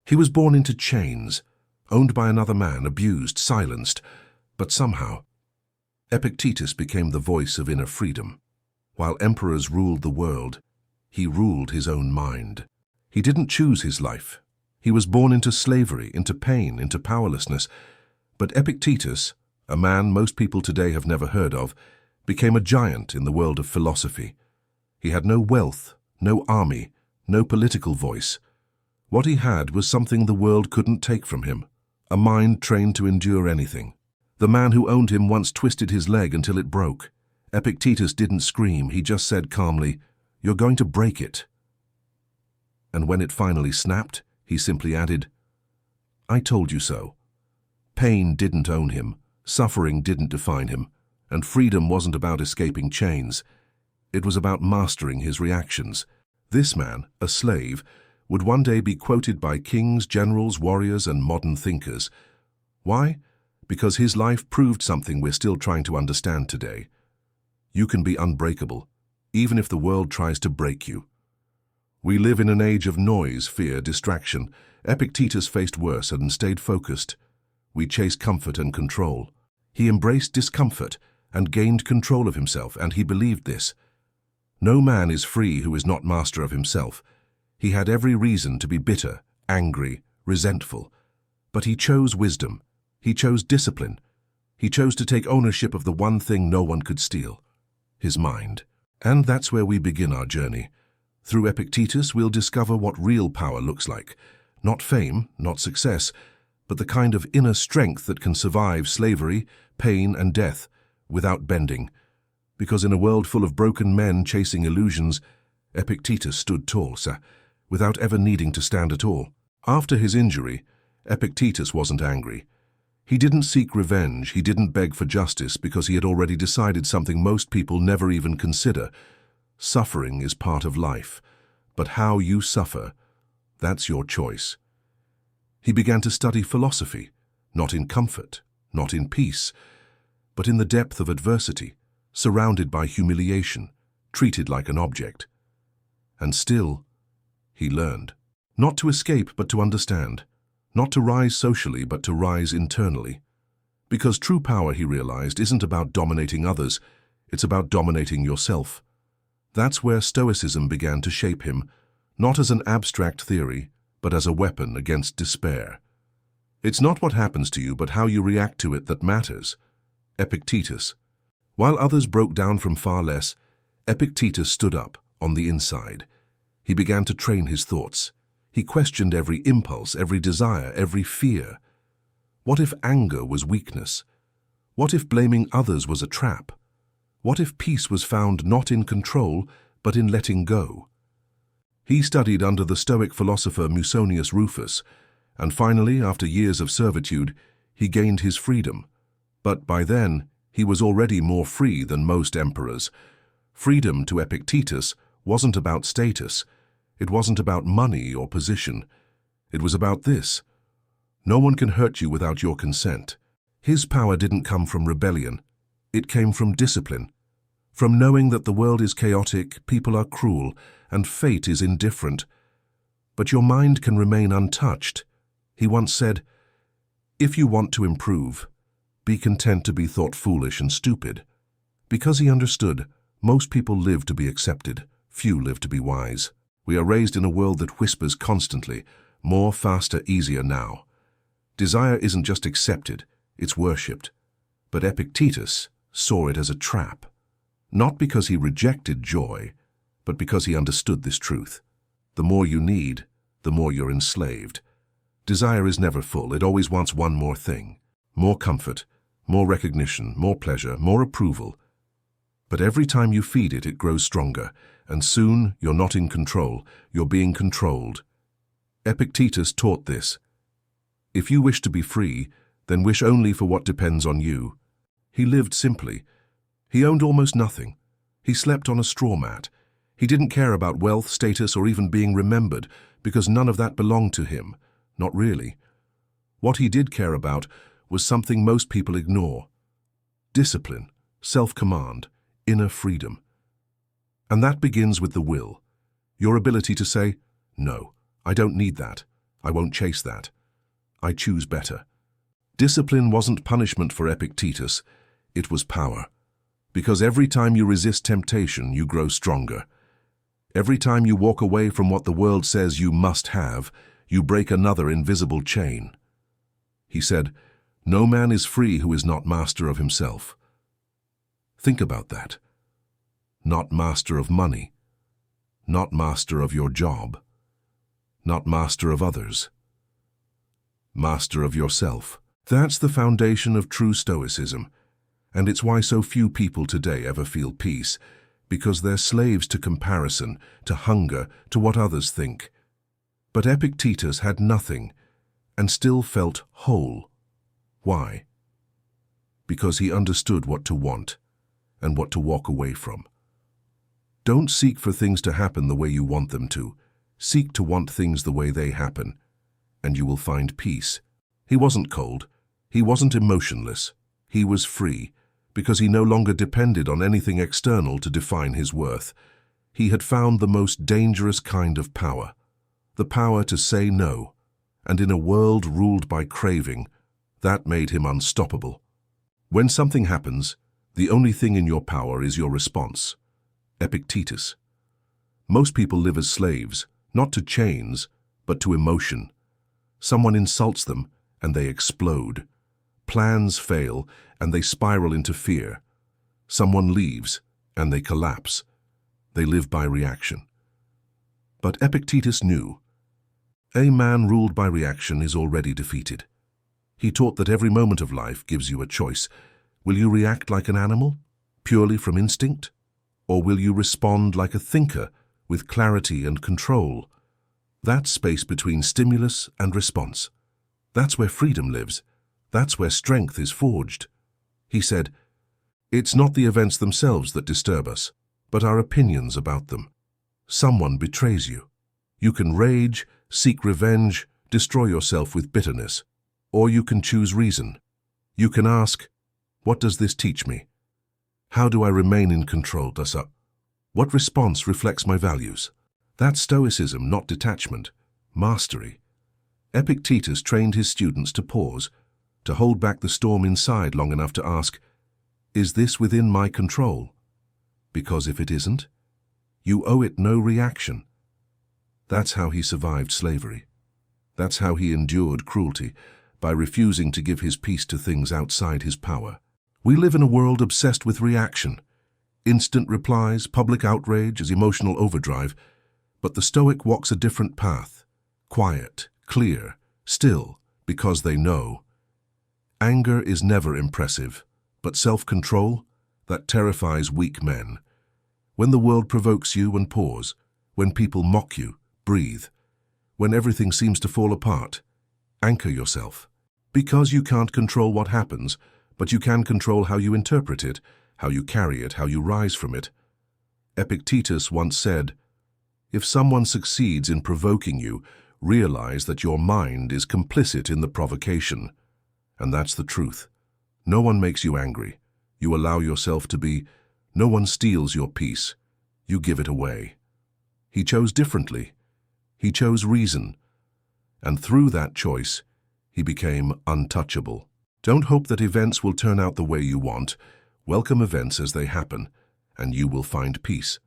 He was born into chains, owned by another man, abused, silenced, but somehow, Epictetus became the voice of inner freedom. While emperors ruled the world, he ruled his own mind. He didn't choose his life. He was born into slavery, into pain, into powerlessness. But Epictetus, a man most people today have never heard of, became a giant in the world of philosophy. He had no wealth, no army, no political voice. What he had was something the world couldn't take from him, a mind trained to endure anything. The man who owned him once twisted his leg until it broke. Epictetus didn't scream, he just said calmly, "You're going to break it." And when it finally snapped, he simply added, "I told you so." Pain didn't own him, suffering didn't define him, and freedom wasn't about escaping chains. It was about mastering his reactions. This man, a slave, would one day be quoted by kings, generals, warriors, and modern thinkers. Why? Because his life proved something we're still trying to understand today. You can be unbreakable, even if the world tries to break you. We live in an age of noise, fear, distraction. Epictetus faced worse and stayed focused. We chase comfort and control. He embraced discomfort and gained control of himself, and he believed this. No man is free who is not master of himself. He had every reason to be bitter, angry, resentful. But he chose wisdom. He chose discipline. He chose to take ownership of the one thing no one could steal, his mind. And that's where we begin our journey. Through Epictetus, we'll discover what real power looks like. Not fame, not success, but the kind of inner strength that can survive slavery, pain, and death without bending. Because in a world full of broken men chasing illusions, Epictetus stood tall, without ever needing to stand at all. After his injury, Epictetus wasn't angry. He didn't seek revenge, he didn't beg for justice, because he had already decided something most people never even consider. Suffering is part of life, but how you suffer, that's your choice. He began to study philosophy, not in comfort, not in peace, but in the depth of adversity, surrounded by humiliation, treated like an object. And still, he learned. Not to escape, but to understand. Not to rise socially, but to rise internally. Because true power, he realized, isn't about dominating others, it's about dominating yourself. That's where Stoicism began to shape him, not as an abstract theory, but as a weapon against despair. It's not what happens to you, but how you react to it that matters. Epictetus. While others broke down from far less, Epictetus stood up, on the inside. He began to train his thoughts. He questioned every impulse, every desire, every fear. What if anger was weakness? What if blaming others was a trap? What if peace was found not in control, but in letting go? He studied under the Stoic philosopher Musonius Rufus, and finally, after years of servitude, he gained his freedom. But by then, he was already more free than most emperors. Freedom to Epictetus wasn't about status. It wasn't about money or position. It was about this. No one can hurt you without your consent. His power didn't come from rebellion. It came from discipline. From knowing that the world is chaotic, people are cruel, and fate is indifferent. But your mind can remain untouched. He once said, "If you want to improve, be content to be thought foolish and stupid." Because he understood, most people live to be accepted, few live to be wise. We are raised in a world that whispers constantly, more, faster, easier now. Desire isn't just accepted, it's worshipped. But Epictetus saw it as a trap. Not because he rejected joy, but because he understood this truth. The more you need, the more you're enslaved. Desire is never full, it always wants one more thing. More comfort, more recognition, more pleasure, more approval. But every time you feed it, it grows stronger, and soon you're not in control, you're being controlled. Epictetus taught this. If you wish to be free, then wish only for what depends on you. He lived simply. He owned almost nothing. He slept on a straw mat. He didn't care about wealth, status, or even being remembered, because none of that belonged to him. Not really. What he did care about was something most people ignore. Discipline, self-command, inner freedom. And that begins with the will. Your ability to say, "No, I don't need that. I won't chase that. I choose better. Discipline wasn't punishment for Epictetus, it was power. Because every time you resist temptation, you grow stronger. Every time you walk away from what the world says you must have, you break another invisible chain. He said, "No man is free who is not master of himself." Think about that. Not master of money. Not master of your job. Not master of others. Master of yourself. That's the foundation of true Stoicism, and it's why so few people today ever feel peace, because they're slaves to comparison, to hunger, to what others think. But Epictetus had nothing, and still felt whole. Why? Because he understood what to want, and what to walk away from. Don't seek for things to happen the way you want them to. Seek to want things the way they happen, and you will find peace. He wasn't cold. He wasn't emotionless. He was free, because he no longer depended on anything external to define his worth. He had found the most dangerous kind of power, the power to say no, and in a world ruled by craving, that made him unstoppable. When something happens, the only thing in your power is your response. Epictetus. Most people live as slaves, not to chains, but to emotion. Someone insults them, and they explode. Plans fail, and they spiral into fear. Someone leaves, and they collapse. They live by reaction. But Epictetus knew, a man ruled by reaction is already defeated. He taught that every moment of life gives you a choice. Will you react like an animal, purely from instinct? Or will you respond like a thinker, with clarity and control? That space between stimulus and response. That's where freedom lives. That's where strength is forged. He said, "It's not the events themselves that disturb us, but our opinions about them. Someone betrays you. You can rage, seek revenge, destroy yourself with bitterness. Or you can choose reason. You can ask, what does this teach me? How do I remain in control? What response reflects my values?" That's Stoicism, not detachment. Mastery. Epictetus trained his students to pause, to hold back the storm inside long enough to ask, is this within my control? Because if it isn't, you owe it no reaction. That's how he survived slavery. That's how he endured cruelty, by refusing to give his peace to things outside his power. We live in a world obsessed with reaction. Instant replies, public outrage as emotional overdrive, but the Stoic walks a different path. Quiet, clear, still, because they know. Anger is never impressive, but self-control, that terrifies weak men. When the world provokes you, and pause. When people mock you, breathe. When everything seems to fall apart, anchor yourself. Because you can't control what happens, but you can control how you interpret it, how you carry it, how you rise from it. Epictetus once said, "If someone succeeds in provoking you, realize that your mind is complicit in the provocation." And that's the truth. No one makes you angry. You allow yourself to be. No one steals your peace. You give it away. He chose differently. He chose reason. And through that choice, he became untouchable. Don't hope that events will turn out the way you want. Welcome events as they happen, and you will find peace.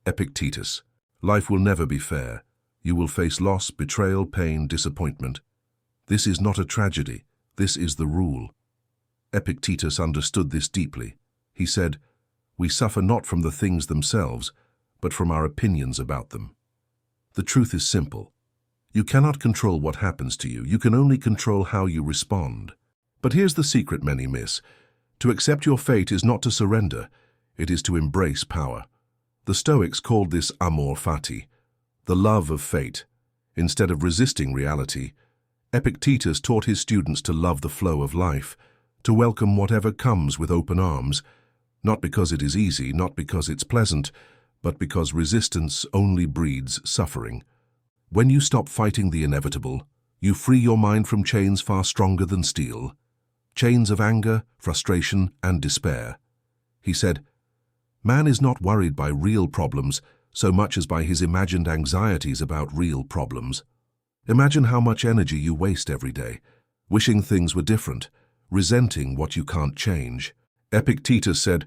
Epictetus. Life will never be fair. You will face loss, betrayal, pain, disappointment. This is not a tragedy. This is the rule. Epictetus understood this deeply. He said, "We suffer not from the things themselves, but from our opinions about them." The truth is simple. You cannot control what happens to you. You can only control how you respond. But here's the secret many miss. To accept your fate is not to surrender. It is to embrace power. The Stoics called this amor fati, the love of fate. Instead of resisting reality, Epictetus taught his students to love the flow of life, to welcome whatever comes with open arms, not because it is easy, not because it's pleasant, but because resistance only breeds suffering. When you stop fighting the inevitable, you free your mind from chains far stronger than steel, chains of anger, frustration, and despair. He said, "Man is not worried by real problems so much as by his imagined anxieties about real problems." Imagine how much energy you waste every day, wishing things were different, resenting what you can't change. Epictetus said,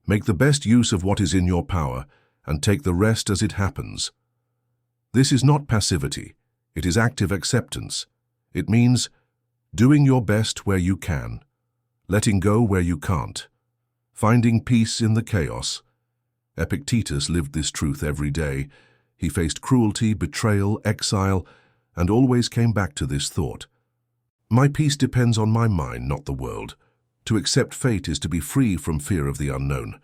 "Make the best use of what is in your power, and take the rest as it happens." This is not passivity, it is active acceptance. It means doing your best where you can, letting go where you can't, finding peace in the chaos. Epictetus lived this truth every day. He faced cruelty, betrayal, exile, and always came back to this thought. My peace depends on my mind, not the world. To accept fate is to be free from fear of the unknown.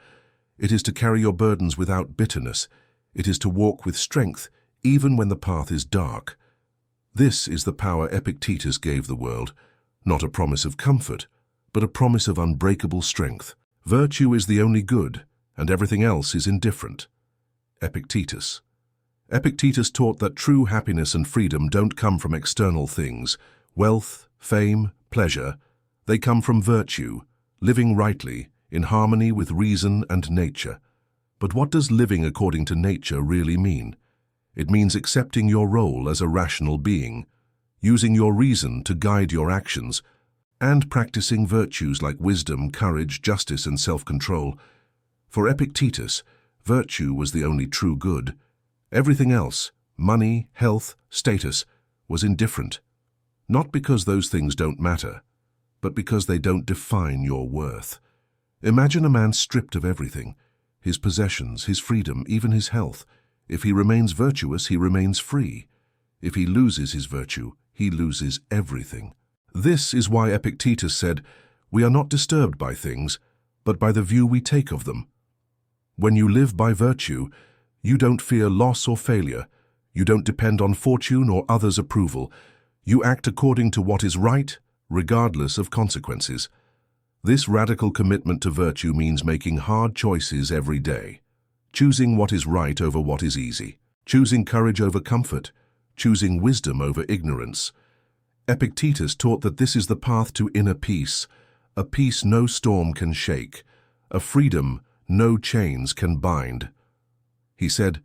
It is to carry your burdens without bitterness. It is to walk with strength, even when the path is dark. This is the power Epictetus gave the world, not a promise of comfort, but a promise of unbreakable strength. Virtue is the only good, and everything else is indifferent. Epictetus. Epictetus taught that true happiness and freedom don't come from external things, wealth, fame, pleasure. They come from virtue, living rightly, in harmony with reason and nature. But what does living according to nature really mean? It means accepting your role as a rational being, using your reason to guide your actions, and practicing virtues like wisdom, courage, justice, and self-control. For Epictetus, virtue was the only true good. Everything else, money, health, status, was indifferent. Not because those things don't matter, but because they don't define your worth. Imagine a man stripped of everything, his possessions, his freedom, even his health. If he remains virtuous, he remains free. If he loses his virtue, he loses everything. This is why Epictetus said, "We are not disturbed by things, but by the view we take of them." When you live by virtue, you don't fear loss or failure. You don't depend on fortune or others' approval. You act according to what is right, regardless of consequences. This radical commitment to virtue means making hard choices every day, choosing what is right over what is easy, choosing courage over comfort, choosing wisdom over ignorance. Epictetus taught that this is the path to inner peace, a peace no storm can shake, a freedom no chains can bind. He said,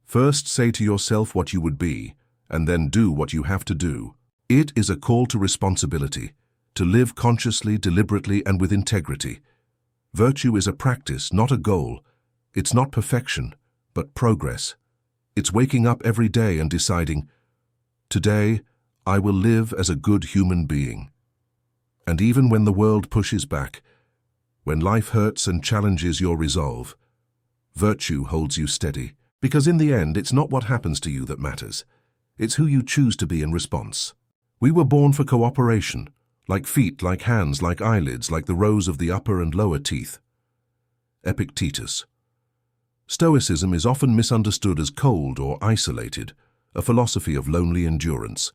"First say to yourself what you would be, and then do what you have to do." It is a call to responsibility, to live consciously, deliberately, and with integrity. Virtue is a practice, not a goal. It's not perfection, but progress. It's waking up every day and deciding, "Today, I will live as a good human being." And even when the world pushes back, when life hurts and challenges your resolve, virtue holds you steady. Because in the end, it's not what happens to you that matters. It's who you choose to be in response. We were born for cooperation, like feet, like hands, like eyelids, like the rows of the upper and lower teeth. Epictetus. Stoicism is often misunderstood as cold or isolated, a philosophy of lonely endurance.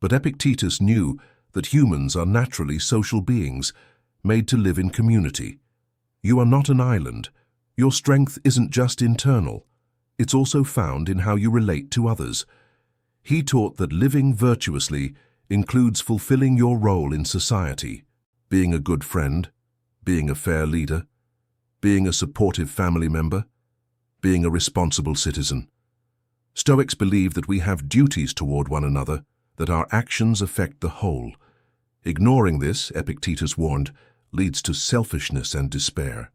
But Epictetus knew that humans are naturally social beings, made to live in community. You are not an island. Your strength isn't just internal. It's also found in how you relate to others. He taught that living virtuously includes fulfilling your role in society, being a good friend, being a fair leader, being a supportive family member, being a responsible citizen. Stoics believe that we have duties toward one another, that our actions affect the whole. Ignoring this, Epictetus warned, leads to selfishness and despair.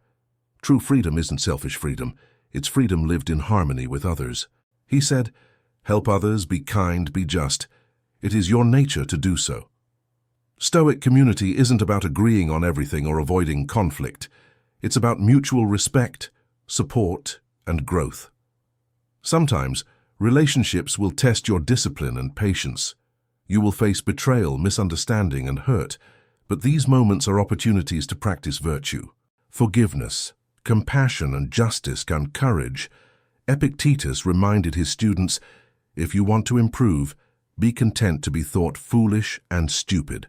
True freedom isn't selfish freedom, it's freedom lived in harmony with others. He said, "Help others, be kind, be just. It is your nature to do so." Stoic community isn't about agreeing on everything or avoiding conflict. It's about mutual respect, support, and growth. Sometimes, relationships will test your discipline and patience. You will face betrayal, misunderstanding, and hurt, but these moments are opportunities to practice virtue. Forgiveness, compassion, and justice and courage. Epictetus reminded his students, if you want to improve, be content to be thought foolish and stupid.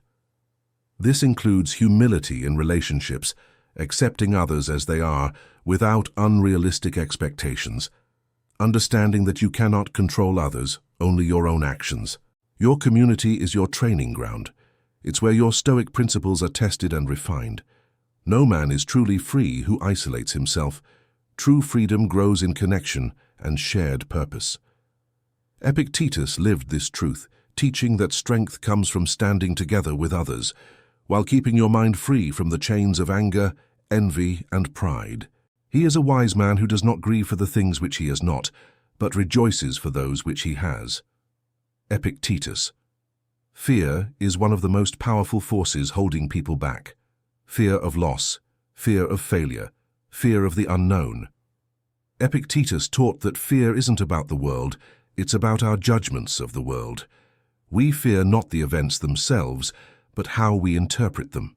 This includes humility in relationships, accepting others as they are without unrealistic expectations, understanding that you cannot control others, only your own actions. Your community is your training ground. It's where your Stoic principles are tested and refined. No man is truly free who isolates himself. True freedom grows in connection and shared purpose. Epictetus lived this truth, teaching that strength comes from standing together with others, while keeping your mind free from the chains of anger, envy, and pride. He is a wise man who does not grieve for the things which he has not, but rejoices for those which he has. Epictetus. Fear is one of the most powerful forces holding people back. Fear of loss, fear of failure, fear of the unknown. Epictetus taught that fear isn't about the world, it's about our judgments of the world. We fear not the events themselves, but how we interpret them.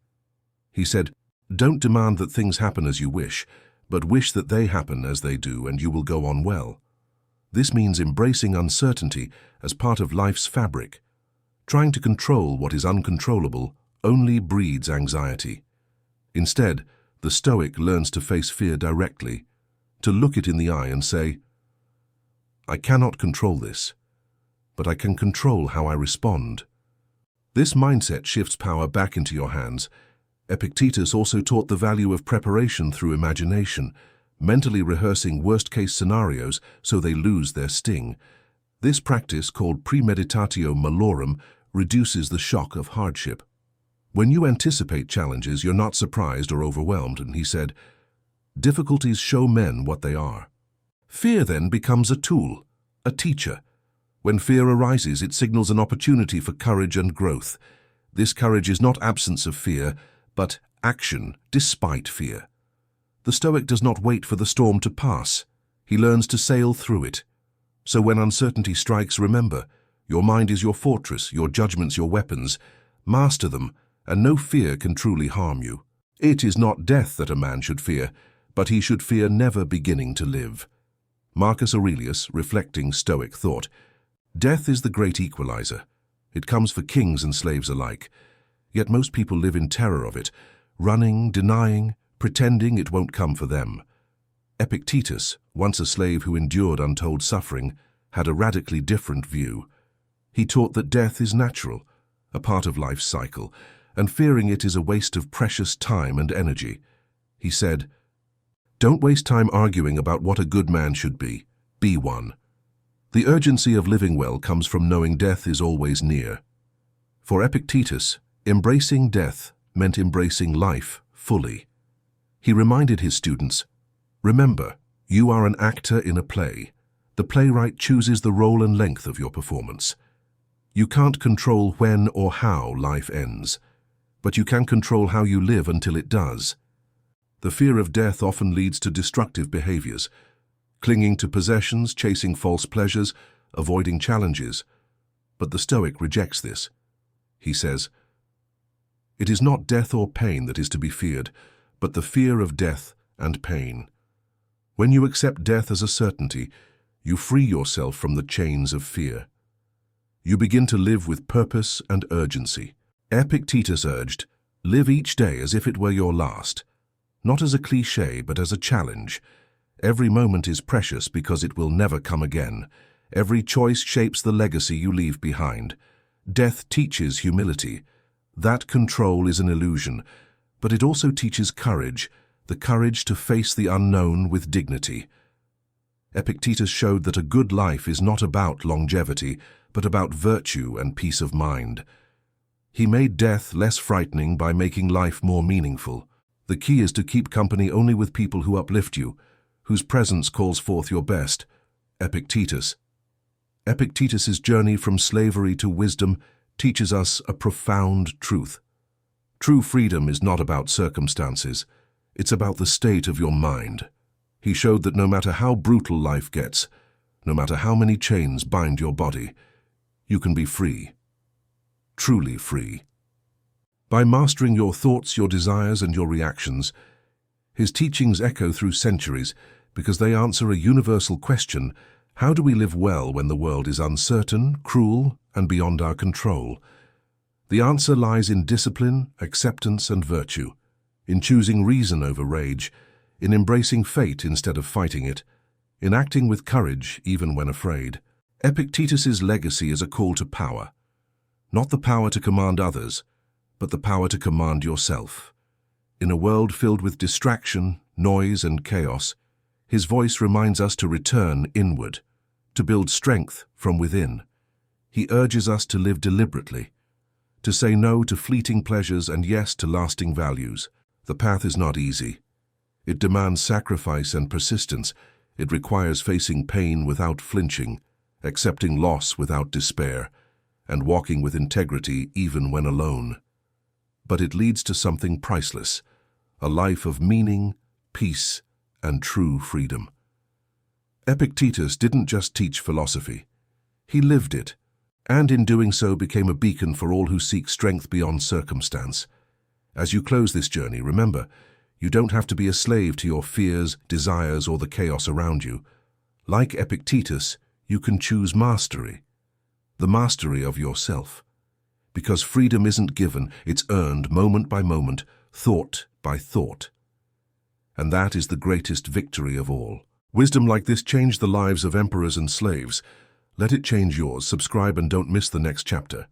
He said, "Don't demand that things happen as you wish, but wish that they happen as they do, and you will go on well." This means embracing uncertainty as part of life's fabric. Trying to control what is uncontrollable only breeds anxiety. Instead, the Stoic learns to face fear directly, to look it in the eye and say, "I cannot control this, but I can control how I respond." This mindset shifts power back into your hands. Epictetus also taught the value of preparation through imagination, mentally rehearsing worst-case scenarios so they lose their sting. This practice, called premeditatio malorum, reduces the shock of hardship. When you anticipate challenges, you're not surprised or overwhelmed, and he said, "Difficulties show men what they are." Fear then becomes a tool, a teacher. When fear arises, it signals an opportunity for courage and growth. This courage is not absence of fear, but action despite fear. The Stoic does not wait for the storm to pass. He learns to sail through it. So when uncertainty strikes, remember, your mind is your fortress, your judgments your weapons. Master them, and no fear can truly harm you. It is not death that a man should fear, but he should fear never beginning to live. Marcus Aurelius, reflecting Stoic thought, "Death is the great equalizer. It comes for kings and slaves alike. Yet most people live in terror of it, running, denying, pretending it won't come for them." Epictetus, once a slave who endured untold suffering, had a radically different view. He taught that death is natural, a part of life's cycle, and fearing it is a waste of precious time and energy. He said, "Don't waste time arguing about what a good man should be. Be one." The urgency of living well comes from knowing death is always near. For Epictetus, embracing death meant embracing life fully. He reminded his students, "Remember, you are an actor in a play. The playwright chooses the role and length of your performance. You can't control when or how life ends, but you can control how you live until it does." The fear of death often leads to destructive behaviors, clinging to possessions, chasing false pleasures, avoiding challenges. But the Stoic rejects this. He says, "It is not death or pain that is to be feared, but the fear of death and pain." When you accept death as a certainty, you free yourself from the chains of fear. You begin to live with purpose and urgency. Epictetus urged, "Live each day as if it were your last." Not as a cliché, but as a challenge. Every moment is precious because it will never come again. Every choice shapes the legacy you leave behind. Death teaches humility. That control is an illusion, but it also teaches courage, the courage to face the unknown with dignity. Epictetus showed that a good life is not about longevity, but about virtue and peace of mind. He made death less frightening by making life more meaningful. The key is to keep company only with people who uplift you, whose presence calls forth your best. Epictetus. Epictetus's journey from slavery to wisdom teaches us a profound truth. True freedom is not about circumstances. It's about the state of your mind. He showed that no matter how brutal life gets, no matter how many chains bind your body, you can be free. Truly free. By mastering your thoughts, your desires, and your reactions, his teachings echo through centuries because they answer a universal question: how do we live well when the world is uncertain, cruel, and beyond our control? The answer lies in discipline, acceptance, and virtue, in choosing reason over rage, in embracing fate instead of fighting it, in acting with courage even when afraid. Epictetus's legacy is a call to power, not the power to command others, but the power to command yourself. In a world filled with distraction, noise, and chaos, his voice reminds us to return inward, to build strength from within. He urges us to live deliberately, to say no to fleeting pleasures and yes to lasting values. The path is not easy. It demands sacrifice and persistence. It requires facing pain without flinching, accepting loss without despair, and walking with integrity even when alone. But it leads to something priceless, a life of meaning, peace, and true freedom. Epictetus didn't just teach philosophy. He lived it, and in doing so became a beacon for all who seek strength beyond circumstance. As you close this journey, remember, you don't have to be a slave to your fears, desires, or the chaos around you. Like Epictetus, you can choose mastery, the mastery of yourself. Because freedom isn't given, it's earned moment by moment, thought by thought. And that is the greatest victory of all. Wisdom like this changed the lives of emperors and slaves. Let it change yours. Subscribe and don't miss the next chapter.